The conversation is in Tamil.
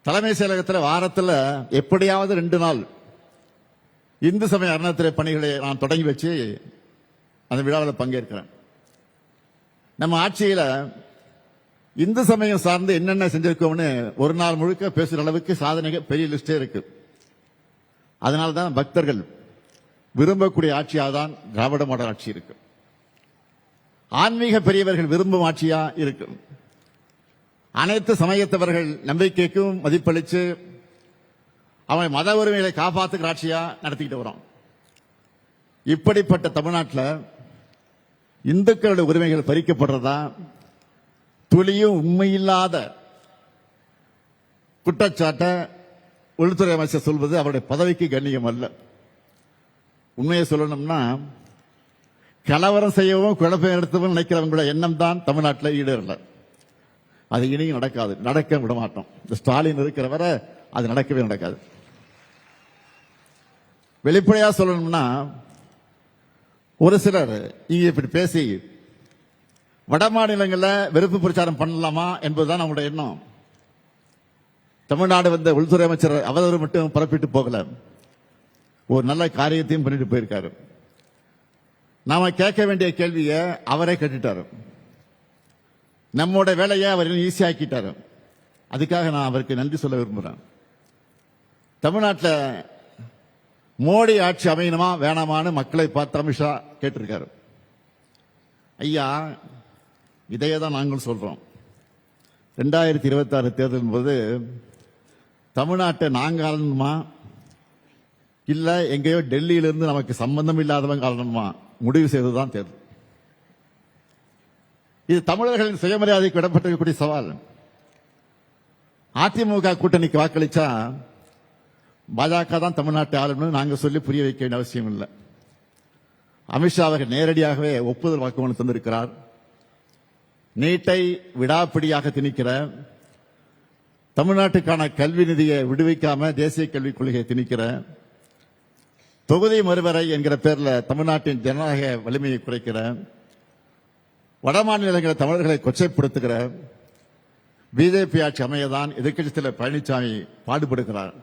தலைமை செயலகத்தில் வாரத்தில் எப்படியாவது 2 நாள் இந்து சமய அறநிலையத்துறை பணிகளை நான் தொடங்கி வச்சு அந்த விழாவில் பங்கேற்கிறேன். நம்ம ஆட்சியில இந்து சமயம் சார்ந்து என்னென்ன செஞ்சிருக்கோம்னு ஒரு நாள் முழுக்க பேசுற அளவுக்கு சாதனைகள் பெரிய லிஸ்டே இருக்கு. அதனால்தான் பக்தர்கள் விரும்பக்கூடிய ஆட்சியாக தான் திராவிட மாடல் ஆட்சி இருக்கு. ஆன்மீக பெரியவர்கள் விரும்பும் ஆட்சியா இருக்கு. அனைத்து சமயத்தவர்கள் நம்பிக்கைக்கும் மதிப்பளிச்சு அவன் மத உரிமைகளை காப்பாற்றுகிற ஆட்சியா நடத்திக்கிட்டு வரோம். இப்படிப்பட்ட தமிழ்நாட்டில் இந்துக்களுடைய உரிமைகள் பறிக்கப்படுறதா துளியும் உண்மையில்லாத குற்றச்சாட்டை உள்துறை அமைச்சர் சொல்வது அவருடைய பதவிக்கு கண்ணியம் அல்ல. உண்மையை சொல்லணும்னா கலவரம் செய்யவும் குழப்பம் எடுத்தவும் நினைக்கிறவங்களோட எண்ணம் தான் தமிழ்நாட்டில் ஈடேறல. அது இனியும் நடக்காது, நடக்க விட மாட்டோம். இந்த ஸ்டாலின் இருக்கிற வரை அது நடக்கவே நடக்காது. வெளிப்படையா சொல்லணும்னா ஒரு சிலர் இங்க இப்படி பேசி வட மாநிலங்களில் வெறுப்பு பிரச்சாரம் பண்ணலாமா என்பதுதான் நம்முடைய எண்ணம். தமிழ்நாடு வந்த உள்துறை அமைச்சர் அவதூறு மட்டும் பரப்பிட்டு போகல, ஒரு நல்ல காரியத்தையும் பண்ணிட்டு போயிருக்காரு. நாம கேட்க வேண்டிய கேள்வியை அவரே கேட்டுட்டாரு. நம்மோட வேலையை அவர் ஈஸியாக்கிட்டாரு. அதுக்காக நான் அவருக்கு நன்றி சொல்ல விரும்புகிறேன். தமிழ்நாட்டில் மோடி ஆட்சி அமையணுமா வேணாமான்னு மக்களை பார்த்து அமித்ஷா கேட்டிருக்காரு. ஐயா, இதையே தான் நாங்கள் சொல்றோம். 2026 தேர்தலின் போது தமிழ்நாட்டை நாங்கள் ஆளணுமா இல்ல எங்கேயோ டெல்லியிலிருந்து நமக்கு சம்பந்தம் இல்லாதவங்க ஆளணுமா முடிவு செய்வதுதான் தேர்தல். இது தமிழர்களின் சுயமரியாதைக்கு விடப்பட்டிருக்கக்கூடிய சவால். அதிமுக கூட்டணிக்கு வாக்களிச்சா பாஜக தான் தமிழ்நாட்டை ஆளுநர் நாங்கள் சொல்லி புரிய வைக்க வேண்டிய அவசியம் இல்லை. அமித்ஷா அவர்கள் நேரடியாகவே ஒப்புதல் வாக்குமூலம் தந்திருக்கிறார். நீட்டை விடாப்பிடியாக திணிக்கிற, தமிழ்நாட்டுக்கான கல்வி நிதியை விடுவிக்காம தேசிய கல்விக் கொள்கையை திணிக்கிற, தொகுதி மறுவரை என்கிற பேரில் தமிழ்நாட்டின் ஜனநாயக வலிமையை குறைக்கிற, வடமாநிலங்களை தமிழர்களை கொச்சைப்படுத்துகிற பிஜேபி ஆட்சி அமையதான் எதிர்க்கட்சி தலைவர் பழனிசாமி பாடுபடுகிறார்.